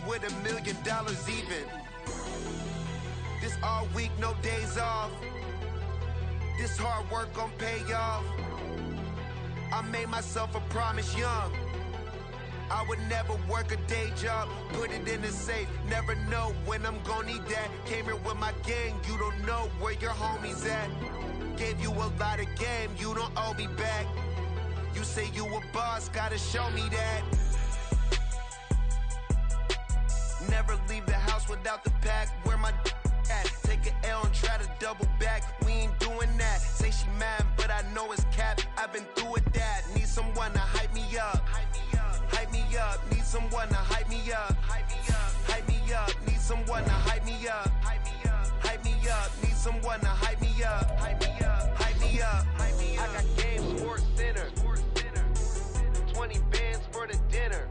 with $1 million even. This all week, no days off. This hard work gon' pay off. I made myself a promise young. I would never work a day job, put it in the safe. Never know when I'm gon' need that. Came here with my gang, you don't know where your homies at. Gave you a lot of game, you don't owe me back. You say you a boss, gotta show me that. Never leave the house without the pack. Where my at? Take an L and try to double back. We ain't doing that. Say she mad, but I know it's cap. I've been through with that. Need someone to hype me up. Hype me up. Need someone to hype me up. Hype me up. Need someone to hype me up. Hype me up. Need someone to hype me up. Hype me up. Hype me up. I got game sports center. 20 bands for the dinner.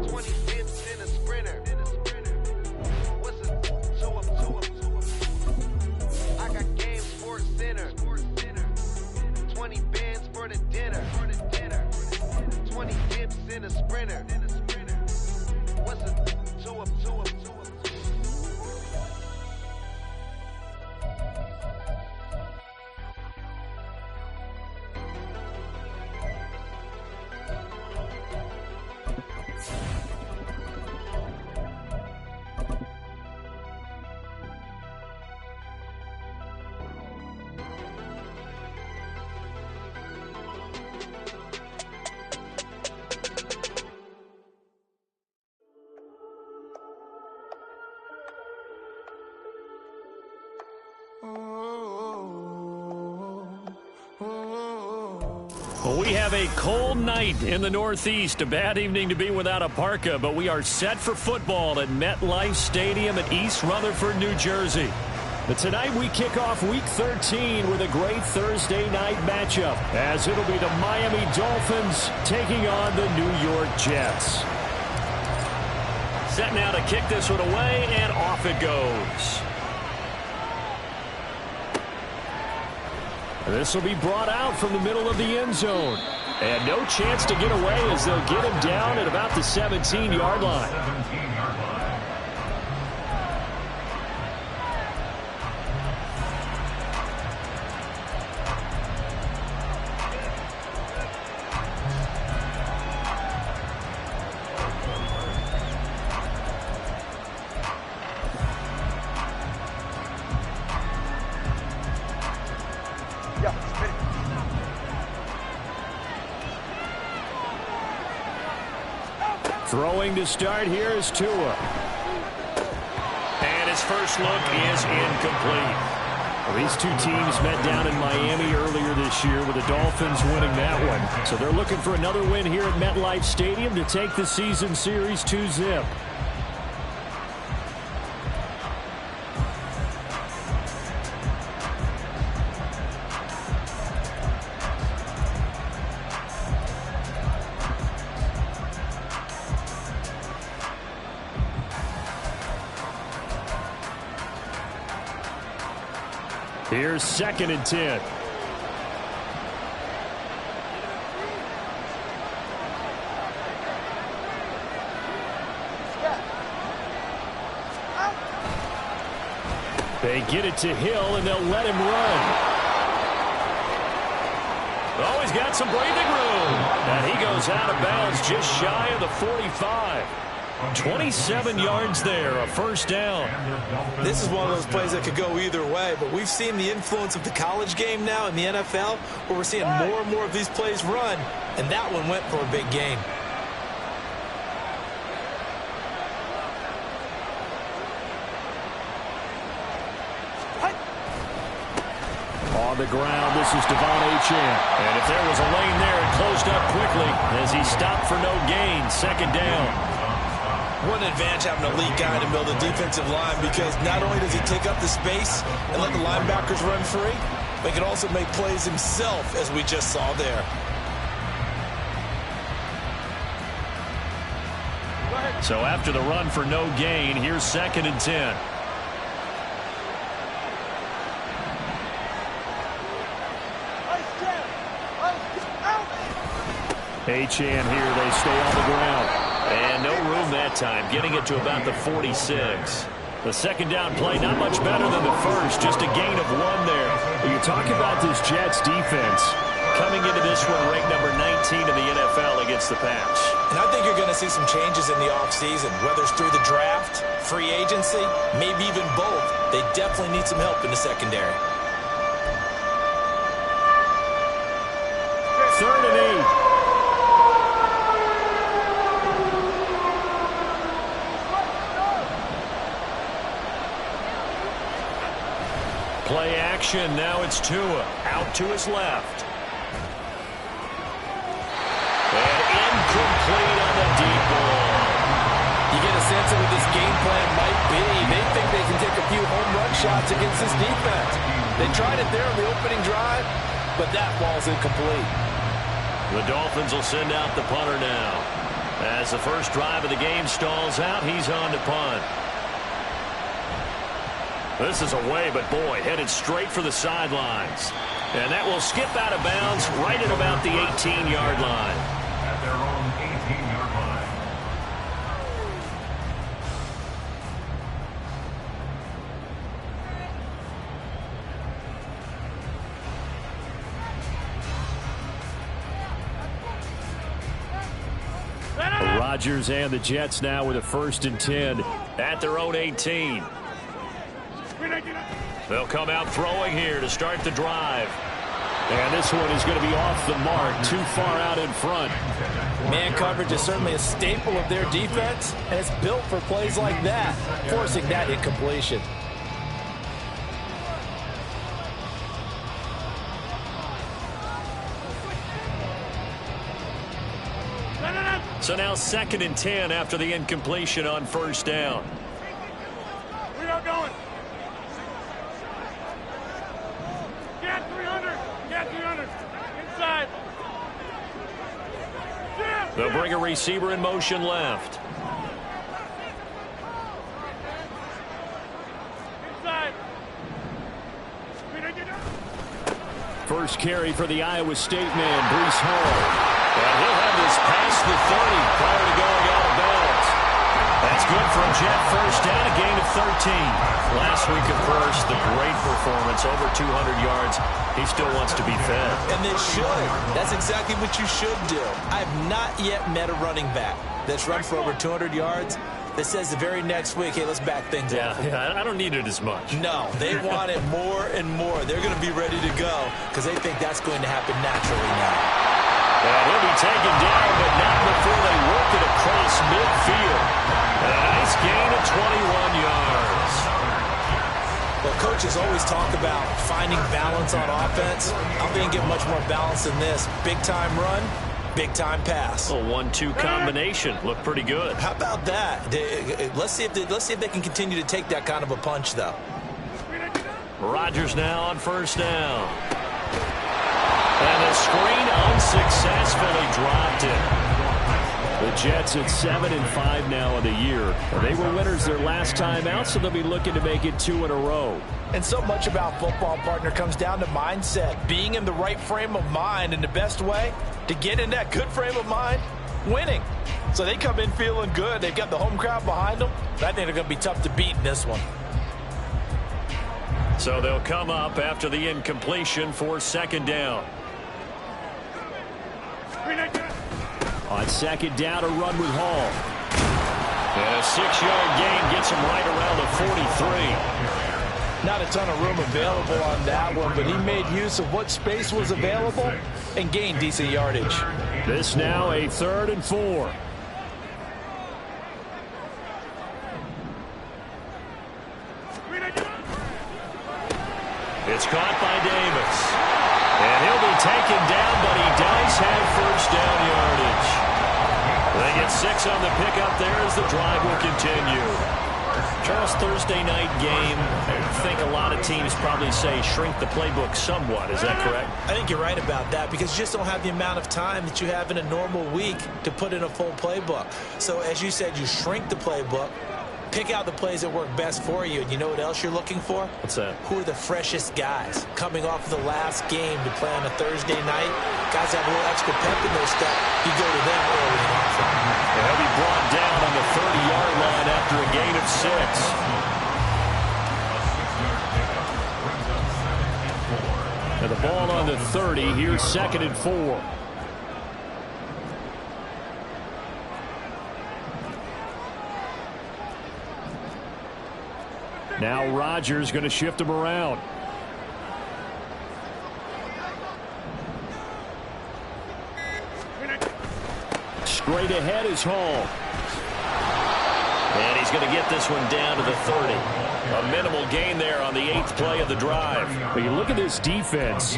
20 dips in a sprinter. What's a 2 up? I got game sports center. 20 bands for the dinner. 20 dips in a sprinter. What's a 2 up? Well, we have a cold night in the Northeast. A bad evening to be without a parka, but we are set for football at MetLife Stadium in East Rutherford, New Jersey. But tonight we kick off Week 13 with a great Thursday night matchup, as it'll be the Miami Dolphins taking on the New York Jets. Set now to kick this one away, and off it goes. This will be brought out from the middle of the end zone. And no chance to get away as they'll get him down at about the 17-yard line. Throwing to start here is Tua. And his first look is incomplete. Well, these two teams met down in Miami earlier this year with the Dolphins winning that one. So they're looking for another win here at MetLife Stadium to take the season series 2-0. Here's 2nd and 10. They get it to Hill, and they'll let him run. Oh, he's got some breathing room. And he goes out of bounds just shy of the 45. 27 yards there, a first down. This is one of those plays that could go either way, but we've seen the influence of the college game now in the NFL, where we're seeing more and more of these plays run, and that one went for a big gain. On the ground, this is Devon Achane. And if there was a lane there, it closed up quickly as he stopped for no gain. 2nd down. What an advantage having an elite guy to build a defensive line, because not only does he take up the space and let the linebackers run free, but he can also make plays himself, as we just saw there. So after the run for no gain, here's 2nd and 10. Achane here, they stay on the ground. And no room there. that time, getting it to about the 46. The second down play, not much better than the first, just a gain of 1 there. When you talk about this Jets defense, coming into this one ranked number 19 in the NFL against the pass. And I think you're going to see some changes in the offseason, whether it's through the draft, free agency, maybe even both. They definitely need some help in the secondary. 3rd and 8. Play action. Now it's Tua out to his left. And incomplete on the deep ball. You get a sense of what this game plan might be. They think they can take a few home run shots against this defense. They tried it there on the opening drive, but that ball's incomplete. The Dolphins will send out the punter now. As the first drive of the game stalls out, he's on to punt. This is away, but boy, headed straight for the sidelines. And that will skip out of bounds right at about the 18-yard line. At their own 18-yard line. Rodgers and the Jets now with a 1st and 10 at their own 18. They'll come out throwing here to start the drive. And this one is going to be off the mark, too far out in front. Man coverage is certainly a staple of their defense, and it's built for plays like that, forcing that incompletion. So now 2nd and 10 after the incompletion on 1st down. We are going. Get 300. Get 300. Inside. They'll bring a receiver in motion left. Inside. First carry for the Iowa State man, Breece Hall. And he'll have this past the 30 prior to going out of bounds. That's good for a Jet first down, a gain of 13. Last week, of course, the great performance, over 200 yards. He still wants to be fed. And they should. That's exactly what you should do. I have not yet met a running back that's run for over 200 yards that says the very next week, hey, let's back things up. Yeah, I don't need it as much. No, they want it more and more. They're going to be ready to go because they think that's going to happen naturally now. And he'll be taken down, but not before they work it across midfield. And a nice gain of 21 yards. Well, coaches always talk about finding balance on offense. I don't think you get much more balance than this. Big-time run, big-time pass. A 1-2 combination. Looked pretty good. How about that? Let's see if they can continue to take that kind of a punch, though. Rodgers now on 1st down. And the screen unsuccessfully dropped it. The Jets at 7-5 now in the year. They were winners their last time out, so they'll be looking to make it 2 in a row. And so much about football, partner, comes down to mindset. Being in the right frame of mind, and the best way to get in that good frame of mind, winning. So they come in feeling good. They've got the home crowd behind them. I think they're going to be tough to beat in this one. So they'll come up after the incompletion for 2nd down. On 2nd down, a run with Hall. And a 6-yard gain gets him right around the 43. Not a ton of room available on that one, but he made use of what space was available and gained decent yardage. This now a 3rd and 4. It's caught by Davis. And he'll be taken down, but he does have 1st down yardage. They get 6 on the pickup there as the drive will continue. Charles, Thursday night game, I think a lot of teams probably say shrink the playbook somewhat. Is that correct? I think you're right about that because you just don't have the amount of time that you have in a normal week to put in a full playbook. So as you said, you shrink the playbook. Pick out the plays that work best for you. And you know what else you're looking for? What's that? Who are the freshest guys coming off of the last game to play on a Thursday night? Guys have a little extra pep in their step. You go to them early and often. And he'll be brought down on the And the ball on the 30. Here's 2nd and 4. Now Rodgers going to shift him around. Straight ahead is Hall. And he's going to get this one down to the 30. A minimal gain there on the 8th play of the drive. But you look at this defense.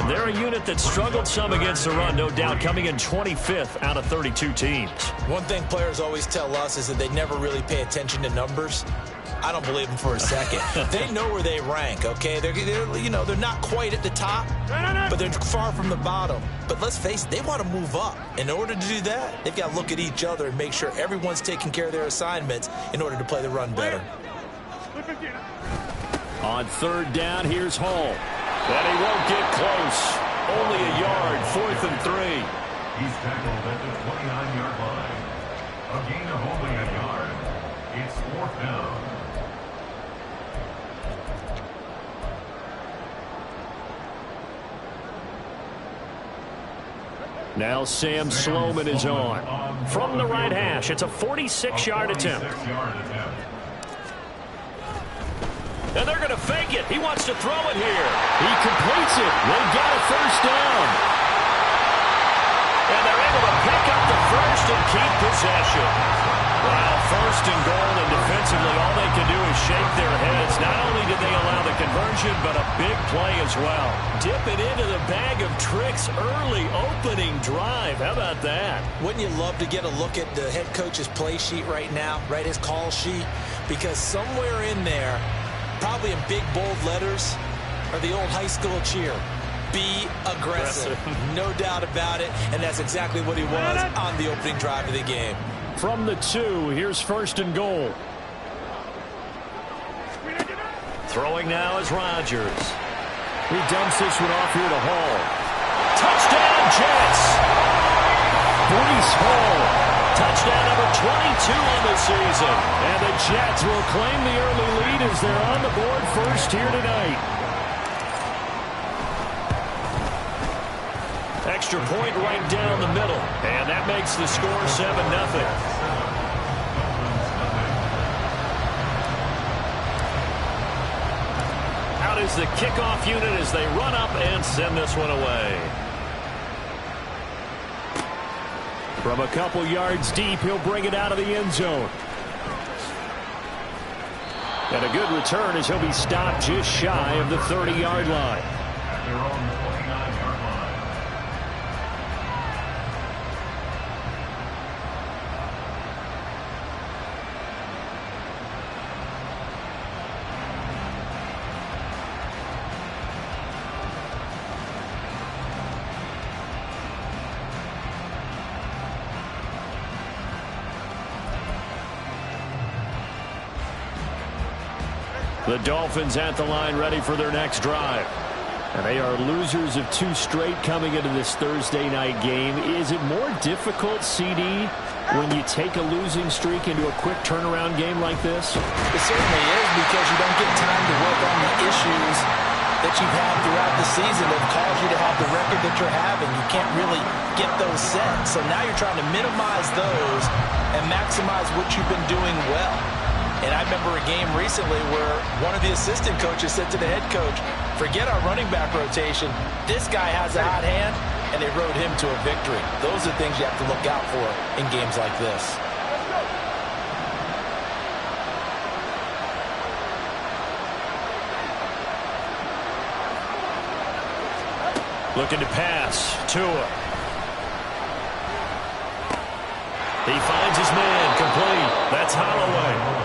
They're a unit that struggled some against the run, no doubt, coming in 25th out of 32 teams. One thing players always tell us is that they never really pay attention to numbers. I don't believe them for a second. They know where they rank, okay? They're not quite at the top, but they're far from the bottom. But let's face it, they want to move up. In order to do that, they've got to look at each other and make sure everyone's taking care of their assignments in order to play the run better. On 3rd down, here's Hall. And he won't get close. Only a yard, 4th and 3. He's tackled at the 29-yard line. A gain of only a yard. It's 4th down. Now Sam Sloman is on. From the right hash, it's a 46-yard attempt. And they're going to fake it. He wants to throw it here. He completes it. They've got a 1st down. And they're able to pick up the 1st and keep possession. Wow, 1st and goal, and defensively all they can do is shake their heads. Not only did they allow the conversion, but a big play as well. Dipping into the bag of tricks early opening drive. How about that? Wouldn't you love to get a look at the head coach's play sheet right now, right, his call sheet? Because somewhere in there, probably in big, bold letters, are the old high school cheer. Be aggressive. No doubt about it, and that's exactly what he was on the opening drive of the game. From the 2, here's 1st and goal. Throwing now is Rodgers. He dumps this one off here to Hall. Touchdown, Jets! Breece Hall. Touchdown number 22 on the season. And the Jets will claim the early lead as they're on the board first here tonight. Extra point right down the middle. And that makes the score 7-0. Out is the kickoff unit as they run up and send this one away. From a couple yards deep, he'll bring it out of the end zone. And a good return as he'll be stopped just shy of the 30-yard line. At their own 29-yard line. The Dolphins at the line ready for their next drive. And they are losers of 2 straight coming into this Thursday night game. Is it more difficult, CD, when you take a losing streak into a quick turnaround game like this? It certainly is, because you don't get time to work on the issues that you've had throughout the season that caused you to have the record that you're having. You can't really get those set. So now you're trying to minimize those and maximize what you've been doing well. And I remember a game recently where one of the assistant coaches said to the head coach, forget our running back rotation. This guy has a hot hand, and they rode him to a victory. Those are things you have to look out for in games like this. Looking to pass. Tua. He finds his man. Complete. That's Holloway.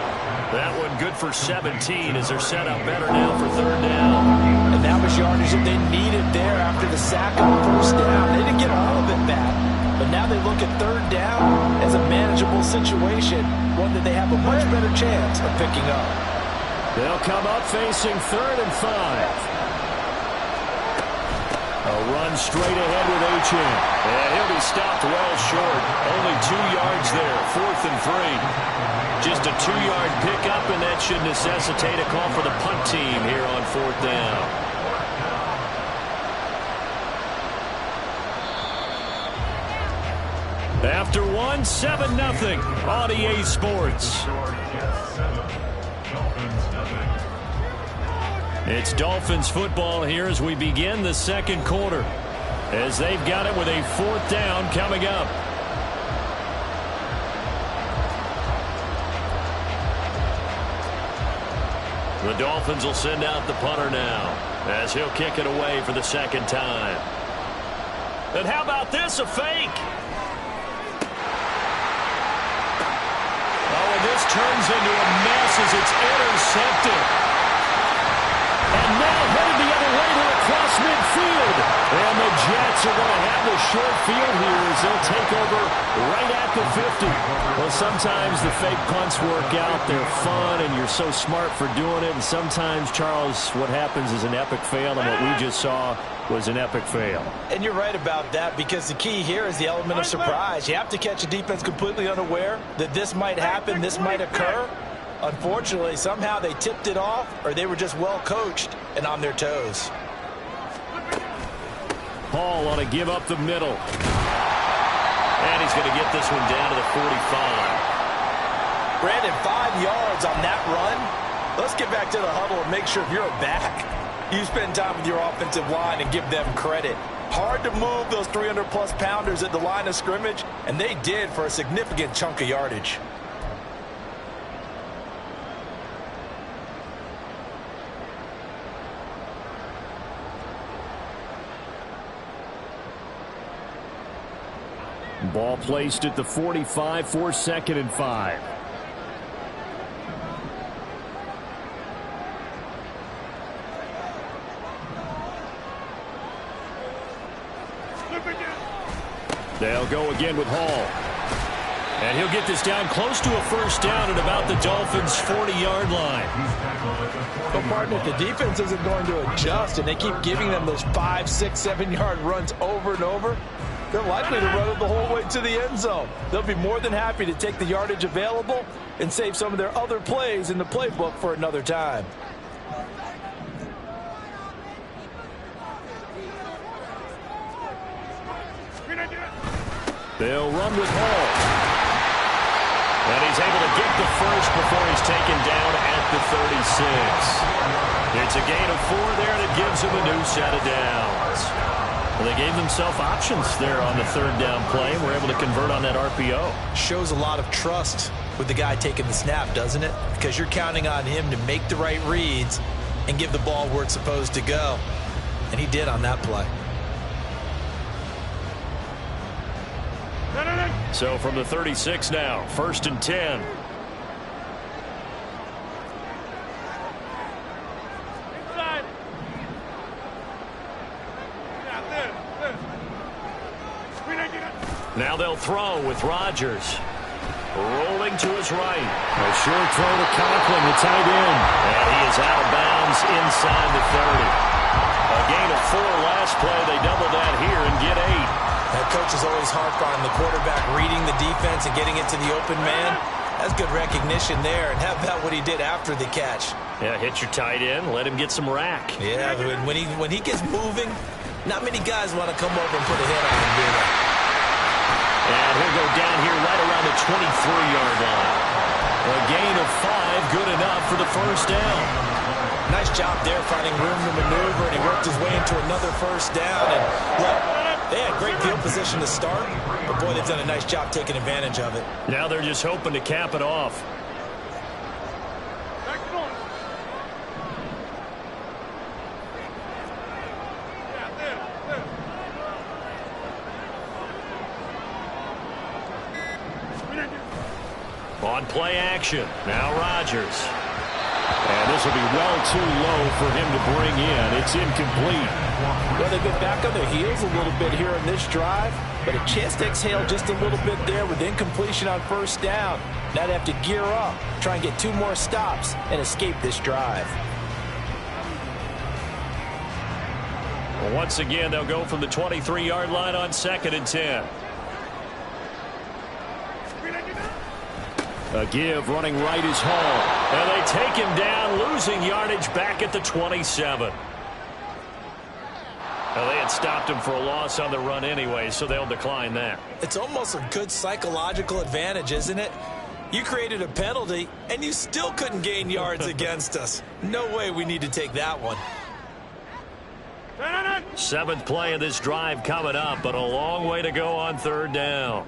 That one good for 17 as they're set up better now for 3rd down. And that was yardage that they needed there after the sack on the 1st down. They didn't get all of it back, but now they look at 3rd down as a manageable situation, one that they have a much better chance of picking up. They'll come up facing 3rd and 5. A run straight ahead with H.M. And he'll be stopped well short. Only 2 yards there, 4th and 3. Just a 2-yard pickup, and that should necessitate a call for the punt team here on 4th down. After one, 7-0 on EA Sports. It's Dolphins football here as we begin the second quarter, as they've got it with a 4th down coming up. The Dolphins will send out the punter now, as he'll kick it away for the second time. And how about this, a fake? Oh, and this turns into a mess as it's intercepted. And now headed the other way to across midfield. And the Jets are going to have the short field here as they'll take over right at the 50. Well, sometimes the fake punts work out. They're fun, and you're so smart for doing it. And sometimes, Charles, what happens is an epic fail, and what we just saw was an epic fail. And you're right about that, because the key here is the element of surprise. You have to catch a defense completely unaware that this might happen, this might occur. Unfortunately, somehow they tipped it off, or they were just well coached and on their toes. Hall on a give up the middle. And he's going to get this one down to the 45. Brandon, 5 yards on that run. Let's get back to the huddle and make sure if you're a back, you spend time with your offensive line and give them credit. Hard to move those 300-plus pounders at the line of scrimmage, and they did for a significant chunk of yardage. Ball placed at the 45 for 2nd and 5. They'll go again with Hall. And he'll get this down close to a 1st down at about the Dolphins' 40-yard line. But, partner, if the defense isn't going to adjust and they keep giving them those 5, 6, 7-yard runs over and over, they're likely to run it the whole way to the end zone. They'll be more than happy to take the yardage available and save some of their other plays in the playbook for another time. They'll run with Hall. And he's able to get the first before he's taken down at the 36. It's a gain of 4 there that gives him a new set of downs. Well, they gave themselves options there on the 3rd down play and were able to convert on that RPO. Shows a lot of trust with the guy taking the snap, doesn't it? Because you're counting on him to make the right reads and give the ball where it's supposed to go. And he did on that play. So from the 36 now, 1st and 10. Inside. Now they'll throw with Rodgers. Rolling to his right. A short throw to Conklin, the tight end. And he is out of bounds inside the 30. A gain of 4 last play. They double that here and get 8. That coach is always harped on the quarterback reading the defense and getting it to the open man. That's good recognition there. And how about what he did after the catch? Yeah, hit your tight end, let him get some rack. Yeah, when he gets moving, not many guys want to come over and put a hit on him, do they? And he'll go down here right around the 23-yard line. A gain of 5, good enough for the 1st down. Nice job there finding room to maneuver, and he worked his way into another 1st down. And look, they had great field position to start, but boy, they've done a nice job taking advantage of it. Now they're just hoping to cap it off. On play action, now Rodgers. And this will be well too low for him to bring in. It's incomplete. Well, they've been back on their heels a little bit here in this drive, but a chance to exhale just a little bit there with incompletion on 1st down. Now they have to gear up, try and get 2 more stops, and escape this drive. So once again, they'll go from the 23-yard line on 2nd and 10. A give running right is Hall. And they take him down, losing yardage back at the 27. Well, they had stopped him for a loss on the run anyway, so they'll decline that. It's almost a good psychological advantage, isn't it? You created a penalty, and you still couldn't gain yards against us. No way we need to take that one. 7th play of this drive coming up, but a long way to go on 3rd down.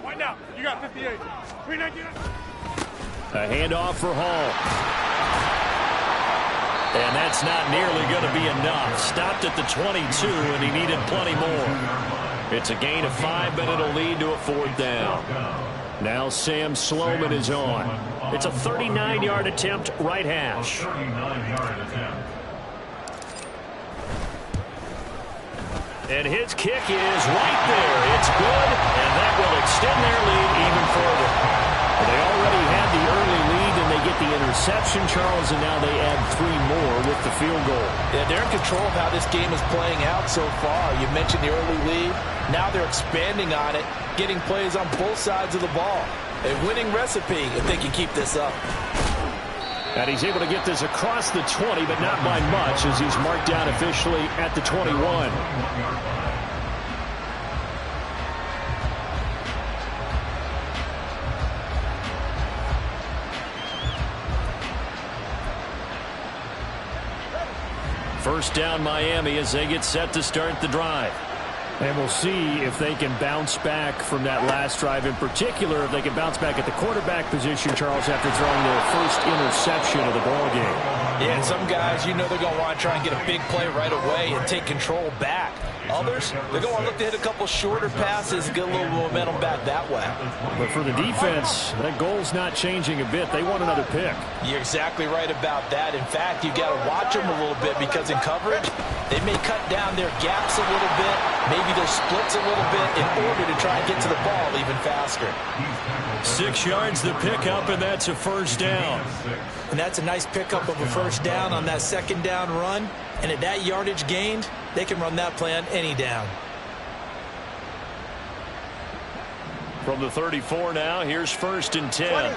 Wind out. You got 58. 399. A handoff for Hall. And that's not nearly going to be enough. Stopped at the 22, and he needed plenty more. It's a gain of 5, but it'll lead to a 4th down. Now Sam Sloman is on. It's a 39-yard attempt, right hash. 39-yard attempt. And his kick is right there. It's good, and that will extend their lead even further. They already had the early lead, and they get the interception, Charles, and now they add 3 more with the field goal. Yeah, they're in control of how this game is playing out so far. You mentioned the early lead. Now they're expanding on it, getting plays on both sides of the ball. A winning recipe if they can keep this up. And he's able to get this across the 20, but not by much, as he's marked down officially at the 21. First down, Miami, as they get set to start the drive. And we'll see if they can bounce back from that last drive, in particular, if they can bounce back at the quarterback position, Charles, after throwing their first interception of the ballgame. Yeah, and some guys, you know they're going to want to try and get a big play right away and take control back. Others, they're going to look to hit a couple shorter passes and get a little momentum back that way. But for the defense, that goal's not changing a bit. They want another pick. You're exactly right about that. In fact, you got to watch them a little bit, because in coverage, they may cut down their gaps a little bit, maybe their splits a little bit, in order to try and get to the ball even faster. 6 yards the pickup, and that's a first down. And that's a nice pickup of a first down on that 2nd down run. And at that yardage gained, they can run that play on any down. From the 34 now, here's 1st and 10.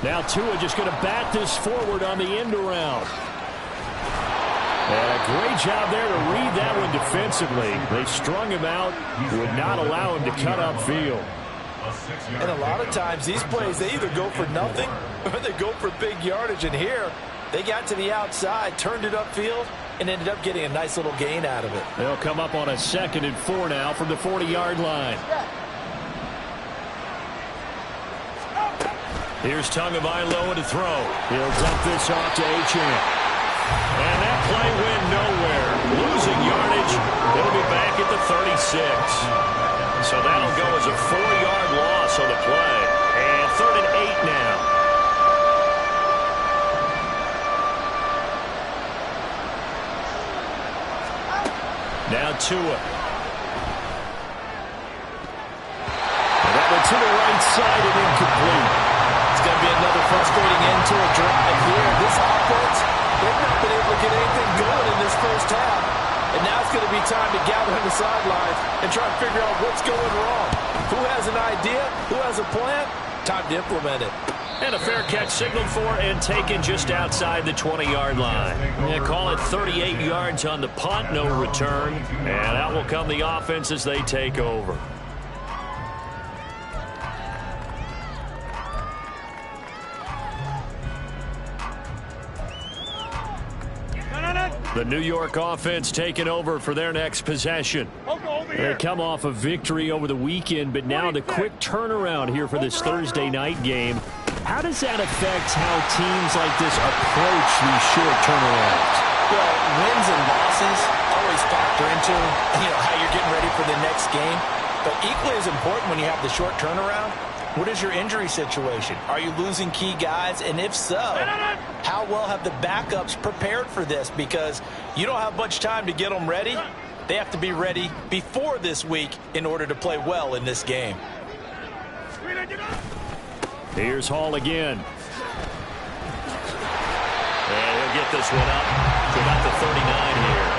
Now Tua just going to bat this forward on the end around. And a great job there to read that one defensively. They strung him out, would not allow him to cut upfield. And a lot of times these plays, they either go for nothing or they go for big yardage. And here, they got to the outside, turned it upfield, and ended up getting a nice little gain out of it. They'll come up on a 2nd and 4 now from the 40-yard line. Here's Tagovailoa to throw. He'll dump this off to Achane. And that play went nowhere. Losing yardage. They'll be back at the 36. So that'll go as a 4-yard loss on the play. And 3rd and 8 now. Now Tua. And that one to the right side and incomplete. It's going to be another frustrating end to a drive here. This offense, they've not been able to get anything going in this first half. And now it's going to be time to gather on the sidelines and try to figure out what's going wrong. Who has an idea? Who has a plan? Time to implement it. And a fair catch signaled for and taken just outside the 20-yard line. Yeah, call it 38 yards on the punt, no return. And out will come the offense as they take over. The New York offense taking over for their next possession. They come off a victory over the weekend, but now the quick turnaround here for this Thursday night game. How does that affect how teams like this approach these short turnarounds? Well, wins and losses always factor into how you're getting ready for the next game. But equally as important when you have the short turnaround, what is your injury situation? Are you losing key guys? And if so, how well have the backups prepared for this? Because you don't have much time to get them ready. They have to be ready before this week in order to play well in this game. Here's Hall again. And he'll get this one up to about the 39 here.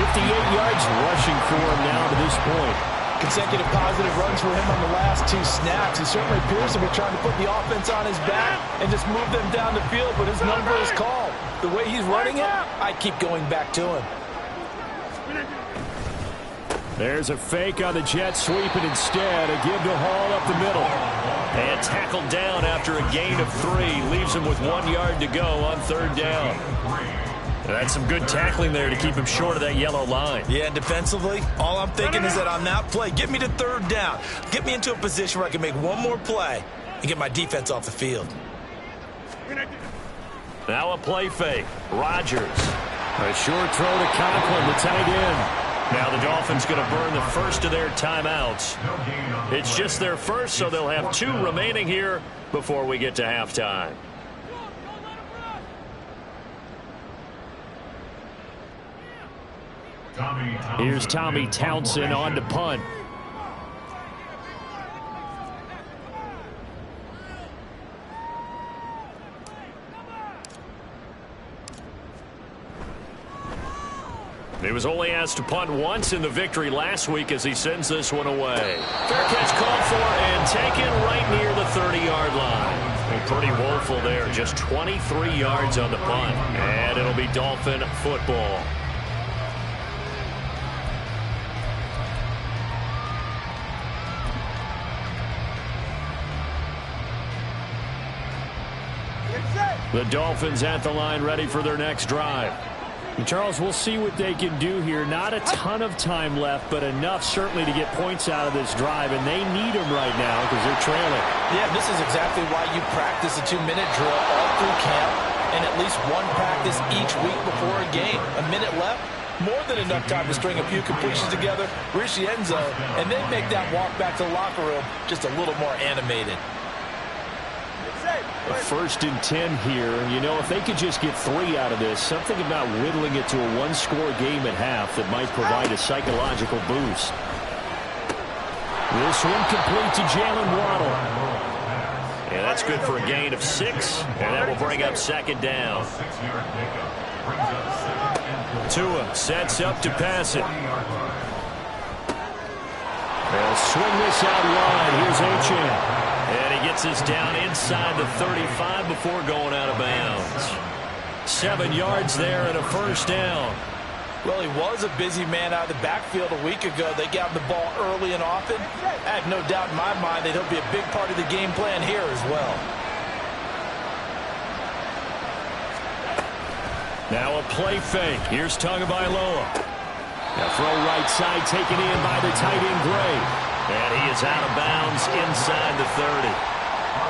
58 yards rushing for him now to this point. Consecutive positive runs for him on the last 2 snaps. He certainly appears to be trying to put the offense on his back and just move them down the field, but his number is called. The way he's running it, I keep going back to him. There's a fake on the jet sweep, and instead a give to Hall up the middle. And tackled down after a gain of 3. Leaves him with 1 yard to go on 3rd down. That's some good tackling there to keep him short of that yellow line. Yeah, and defensively, all I'm thinking is that on that play, get me to 3rd down. Get me into a position where I can make one more play and get my defense off the field. Now a play fake. Rodgers. A short throw to Conklin, the tight end. Now the Dolphins going to burn the first of their timeouts. It's just their first, so they'll have 2 remaining here before we get to halftime. Here's Tommy Townsend on to punt. He was only asked to punt once in the victory last week as he sends this one away. Fair catch called for and taken right near the 30-yard line. And pretty woeful there, just 23 yards on the punt. And it'll be Dolphin football. The Dolphins at the line ready for their next drive. And Charles, we'll see what they can do here. Not a ton of time left, but enough certainly to get points out of this drive, and they need them right now because they're trailing. Yeah, this is exactly why you practice a 2-minute drill all through camp and at least one practice each week before a game. A minute left, more than enough time to string a few completions together, reach the end zone, and then make that walk back to the locker room just a little more animated. A 1st and 10 here, and you know, if they could just get 3 out of this, something about whittling it to a 1-score game at half that might provide a psychological boost. This one complete to Jalen Waddle. And that's good for a gain of 6, and that will bring up 2nd down. Tua sets up to pass it. They'll swing this out wide. Here's Achane. And he gets this down inside the 35 before going out of bounds. 7 yards there and a 1st down. Well, he was a busy man out of the backfield a week ago. They got the ball early and often. I have no doubt in my mind that he'll be a big part of the game plan here as well. Now a play fake. Here's Tagovailoa. A throw right side taken in by the tight end Gray. And he is out of bounds inside the 30.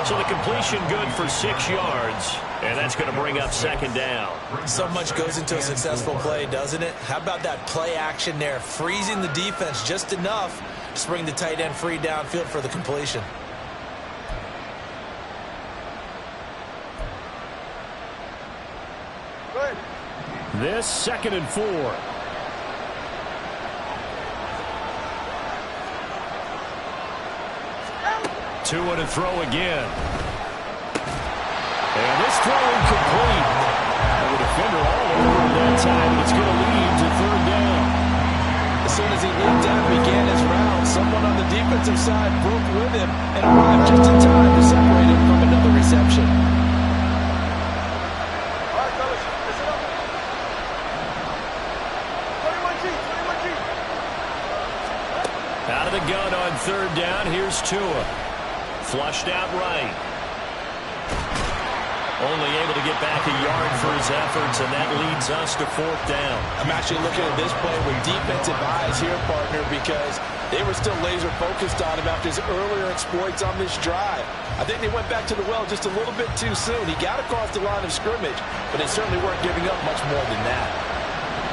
So the completion good for 6 yards. And that's going to bring up 2nd down. So much goes into a successful play, doesn't it? How about that play action there? Freezing the defense just enough to bring the tight end free downfield for the completion. This 2nd and 4. Tua to throw again. And this throw incomplete. The defender all over him that time, and it's going to lead to 3rd down. As soon as he leaned down and began his round, someone on the defensive side broke with him and arrived just in time to separate him from another reception. All right, fellas, listen up. 21G. Out of the gun on 3rd down, here's Tua. Flushed out right. Only able to get back a yard for his efforts, and that leads us to 4th down. I'm actually looking at this play with defensive eyes here, partner, because they were still laser focused on him after his earlier exploits on this drive. I think they went back to the well just a little bit too soon. He got across the line of scrimmage, but they certainly weren't giving up much more than that.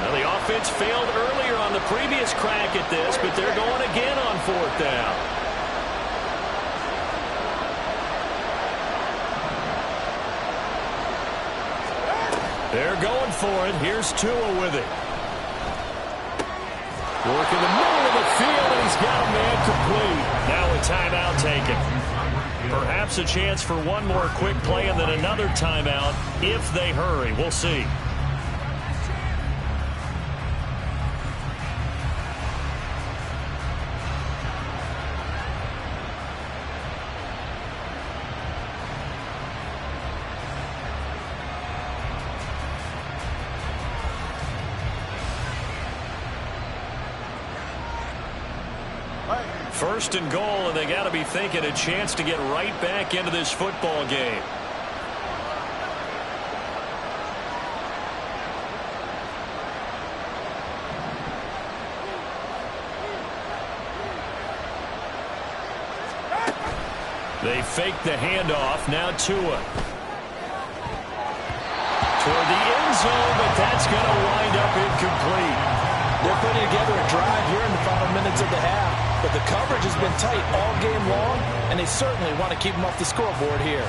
Well, the offense failed earlier on the previous crack at this, but they're going again on 4th down. They're going for it. Here's Tua with it. Work in the middle of the field, and he's got a man complete. Now a timeout taken. Perhaps a chance for one more quick play and then another timeout if they hurry. We'll see. First and goal, and they got to be thinking a chance to get right back into this football game. They fake the handoff. Now Tua. Toward the end zone, but that's going to wind up incomplete. They're putting together a drive here in the final minutes of the half, but the coverage has been tight all game long, and they certainly want to keep them off the scoreboard here.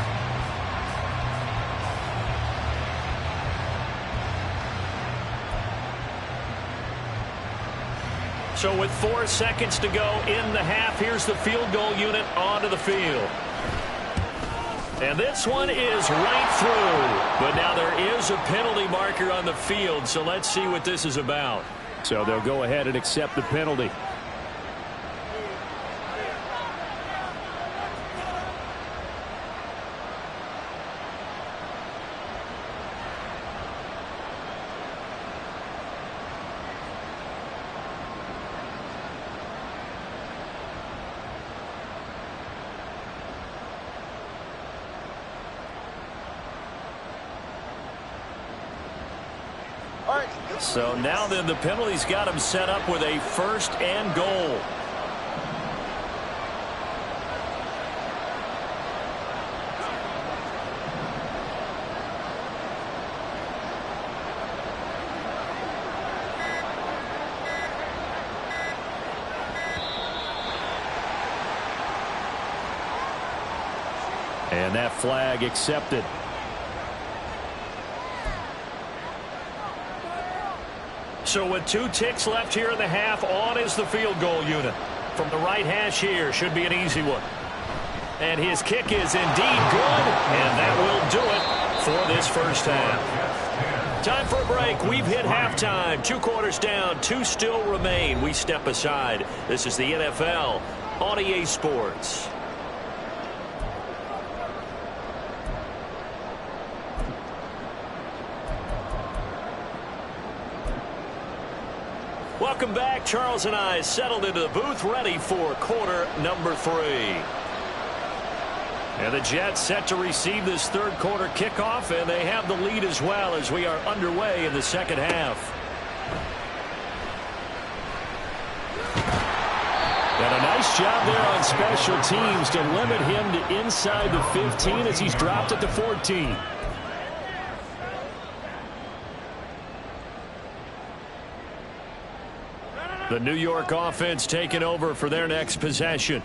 So with 4 seconds to go in the half, here's the field goal unit onto the field. And this one is right through. But now there is a penalty marker on the field, so let's see what this is about. So they'll go ahead and accept the penalty. So now then the penalty's got him set up with a first and goal. And that flag accepted. So with 2 ticks left here in the half, on is the field goal unit. From the right hash here, should be an easy one. And his kick is indeed good, and that will do it for this first half. Time for a break. We've hit halftime. 2 quarters down, 2 still remain. We step aside. This is the NFL on EA Sports. Welcome back. Charles and I settled into the booth, ready for quarter number 3. And the Jets set to receive this third quarter kickoff, and they have the lead as well as we are underway in the second half. And a nice job there on special teams to limit him to inside the 15 as he's dropped at the 14. The New York offense taking over for their next possession.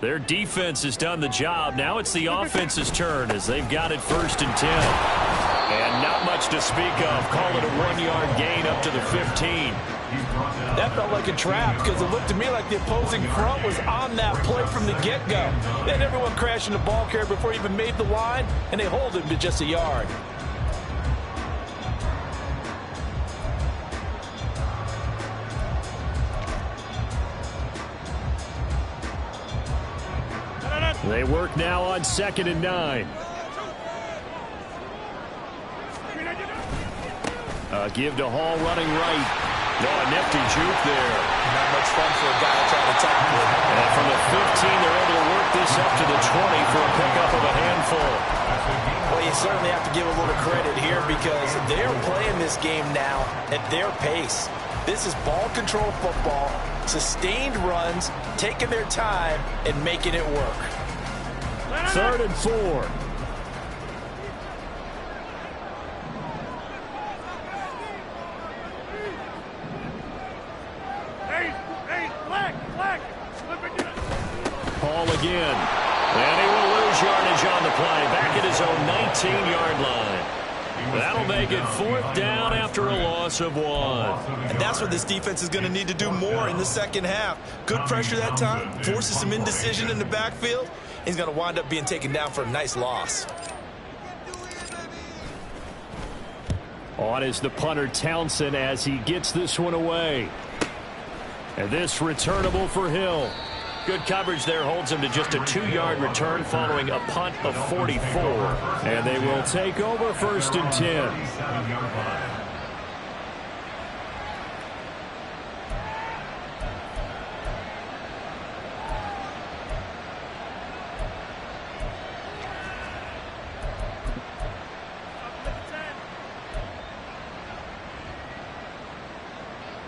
Their defense has done the job. Now it's the offense's turn as they've got it first and 10. And not much to speak of. Call it a 1-yard gain up to the 15. That felt like a trap because it looked to me like the opposing front was on that play from the get-go. They had everyone crashing the ball carrier before he even made the line, and they hold him to just a yard. They work now on 2nd and 9. Give to Hall running right. No, a nifty juke there. Not much fun for a guy trying to tackle it. And from the 15, they're able to work this up to the 20 for a pickup of a handful. Well, you certainly have to give a little credit here because they're playing this game now at their pace. This is ball control football, sustained runs, taking their time, and making it work. 3rd and 4. Paul again. And he will lose yardage on the play. Back at his own 19-yard line. That'll make it 4th down after a loss of 1. And that's what this defense is going to need to do more in the second half. Good pressure that time, forces some indecision in the backfield, He's going to wind up being taken down for a nice loss. On is the punter Townsend as he gets this one away. And this returnable for Hill. Good coverage there holds him to just a 2-yard return following a punt of 44. And they will take over 1st and 10.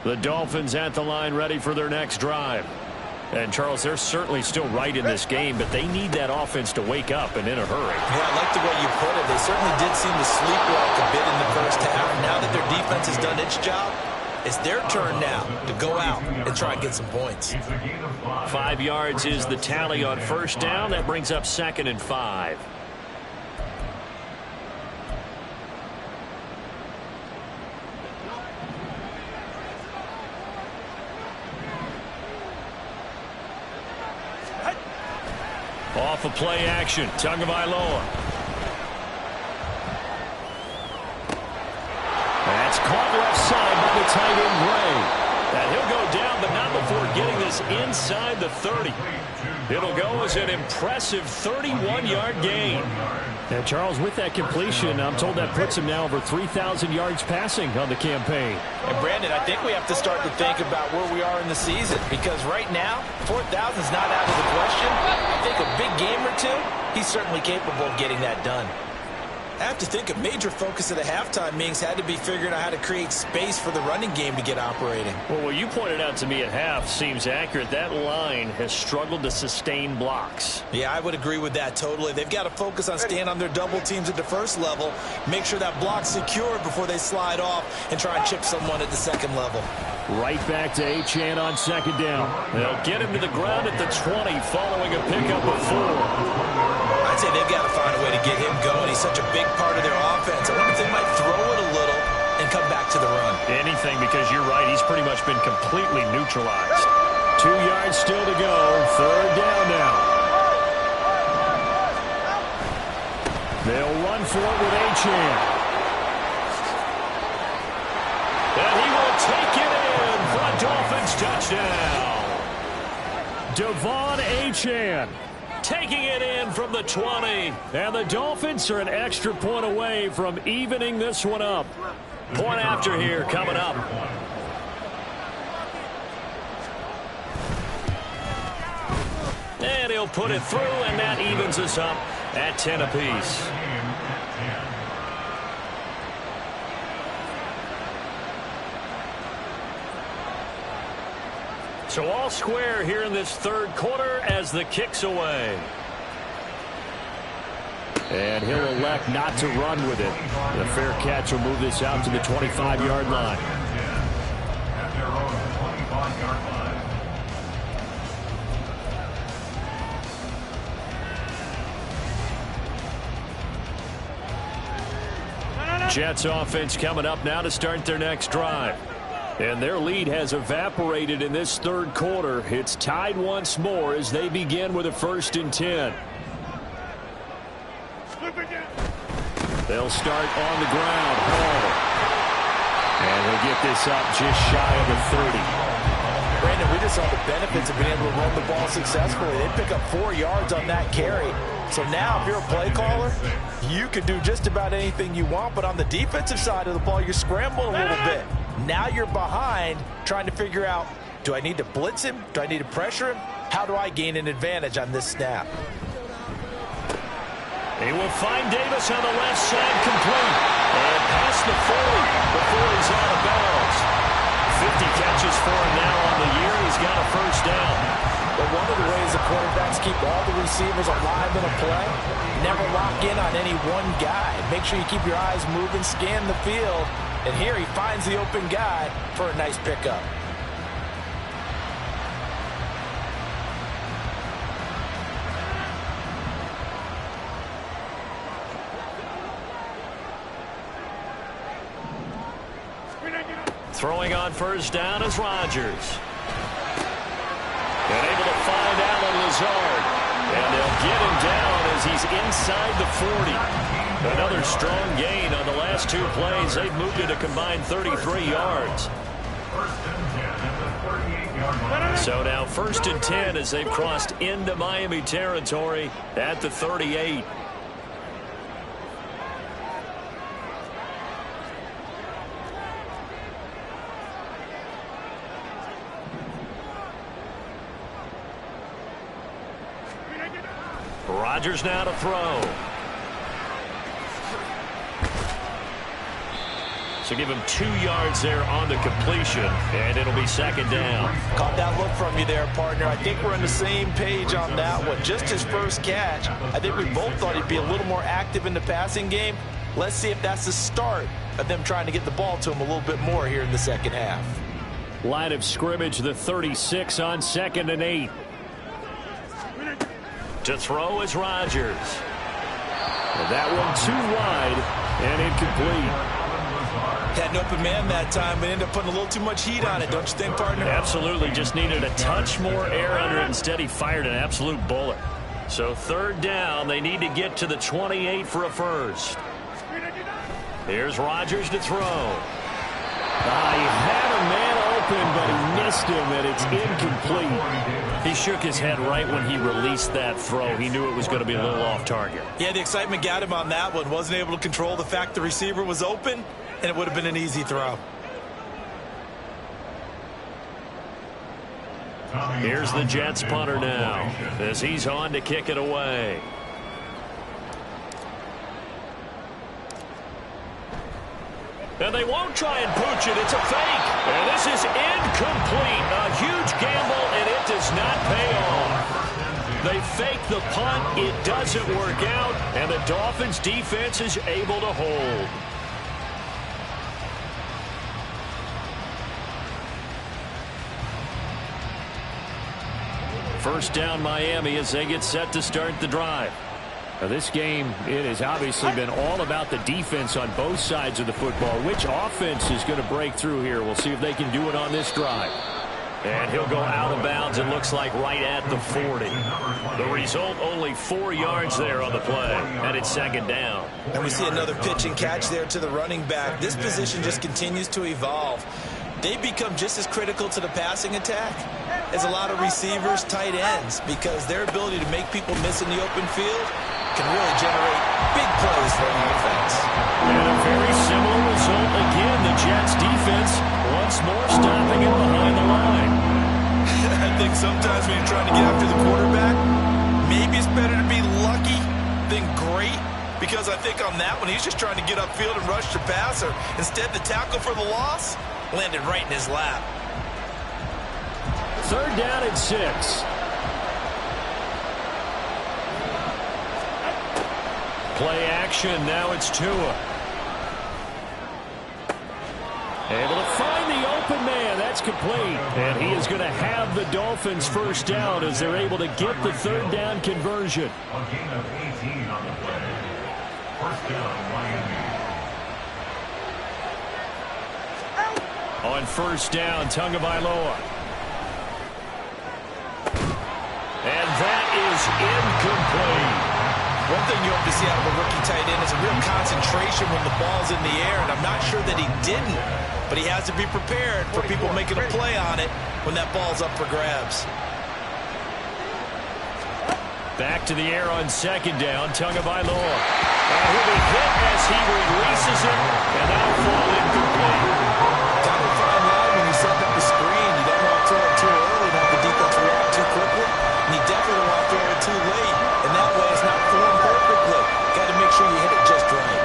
The Dolphins at the line ready for their next drive. And, Charles, they're certainly still right in this game, but they need that offense to wake up and in a hurry. Yeah, I like the way you put it. They certainly did seem to sleepwalk a bit in the first half. Now that their defense has done its job, it's their turn now to go out and try and get some points. 5 yards is the tally on 1st down. That brings up 2nd and 5. Off of play action, Tagovailoa. That's caught left side by the tight end Gray. And he'll go down, but not before getting this inside the 30. It'll go as an impressive 31-yard gain. And Charles, with that completion, I'm told that puts him now over 3,000 yards passing on the campaign. And Brandon, I think we have to start to think about where we are in the season, because right now, 4,000 is not out of the question. I think a big game or two, he's certainly capable of getting that done. I have to think a major focus at a halftime means had to be figuring out how to create space for the running game to get operating. Well, what you pointed out to me at half seems accurate. That line has struggled to sustain blocks. Yeah, I would agree with that totally. They've got to focus on staying on their double teams at the first level, make sure that block's secured before they slide off and try and chip someone at the second level. Right back to Achane on 2nd down. They'll get him to the ground at the 20 following a pickup of 4. I'd say they've got to find a way to get him going. He's such a big part of their offense. I wonder if they might throw it a little and come back to the run. Anything, because you're right. He's pretty much been completely neutralized. 2 yards still to go. 3rd down now. They'll run for it with Achane. And he will take it in for a Dolphins touchdown. Devon Achane taking it in from the 20. And the Dolphins are an extra point away from evening this one up. Point after here coming up. And he'll put it through, and that evens us up at 10 apiece. So all square here in this 3rd quarter as the kick's away. And he'll elect not to run with it. The fair catch will move this out to the 25-yard line. At their own 25-yard line. Jets offense coming up now to start their next drive. And their lead has evaporated in this 3rd quarter. It's tied once more as they begin with a 1st and 10. They'll start on the ground. And he'll get this up just shy of the 30. Brandon, we just saw the benefits of being able to run the ball successfully. They pick up 4 yards on that carry. So now if you're a play caller, you can do just about anything you want. But on the defensive side of the ball, you're scrambling a little bit. Now you're behind trying to figure out, do I need to blitz him? Do I need to pressure him? How do I gain an advantage on this snap? He will find Davis on the left side complete. And past the 40 before he's out of bounds. 50 catches for him now on the year. He's got a 1st down. But one of the ways the quarterbacks keep all the receivers alive in a play, never lock in on any one guy. Make sure you keep your eyes moving, scan the field. And here he finds the open guy for a nice pickup. Throwing on 1st down is Rodgers. And able to find Allen Lazard. And they'll get him down as he's inside the 40. Another strong gain on the last two plays. They've moved it a combined 33 yards. So now 1st and 10 as they've crossed into Miami territory at the 38. Rodgers now to throw. So give him 2 yards there on the completion, and it'll be 2nd down. Caught that look from you there, partner. I think we're on the same page on that one. Just his first catch. I think we both thought he'd be a little more active in the passing game. Let's see if that's the start of them trying to get the ball to him a little bit more here in the second half. Line of scrimmage, the 36 on 2nd and 8. To throw is Rodgers. And that one too wide and incomplete. Had an open man that time, but ended up putting a little too much heat on it, don't you think, partner? Absolutely. Just needed a touch more air under it. Instead, he fired an absolute bullet. So 3rd down, they need to get to the 28 for a first. Here's Rodgers to throw. He had a man open, but he missed him, and it's incomplete. He shook his head right when he released that throw. He knew it was going to be a little off target. Yeah, the excitement got him on that one. Wasn't able to control the fact the receiver was open, and it would have been an easy throw. Here's the Jets punter now as he's on to kick it away. And they won't try and pooch it. It's a fake. And this is incomplete. A huge gamble, and it does not pay off. They fake the punt. It doesn't work out, and the Dolphins' defense is able to hold. First down Miami as they get set to start the drive. Now this game, it has obviously been all about the defense on both sides of the football. Which offense is going to break through here? We'll see if they can do it on this drive. And he'll go out of bounds, it looks like, right at the 40. The result, only 4 yards there on the play, and it's 2nd down. And we see another pitch and catch there to the running back. This position just continues to evolve. They become just as critical to the passing attack as a lot of receivers, tight ends, because their ability to make people miss in the open field can really generate big plays for an offense. And a very similar result again. The Jets defense once more stopping it behind the line. I think sometimes when you're trying to get after the quarterback, maybe it's better to be lucky than great, because I think on that one he's just trying to get upfield and rush the passer. Instead, the tackle for the loss landed right in his lap. 3rd down and 6. Play action. Now it's Tua. Able to find the open man. That's complete. And he is going to have the Dolphins first down as they're able to get the 3rd down conversion. A gain of 18 on the play. First down, Miami. On 1st down, Tagovailoa. And that is incomplete. One thing you hope to see out of a rookie tight end is a real concentration when the ball's in the air, and I'm not sure that he didn't, but he has to be prepared for people making a play on it when that ball's up for grabs. Back to the air on 2nd down, Tagovailoa. And he'll be hit as he releases it, and that'll fall incomplete. Kind of a fine line when you set up the screen. You don't want to throw it too early, not the defense react too quickly, and you definitely don't want to throw it too late, and that way it's not formed perfectly. Got to make sure you hit it just right.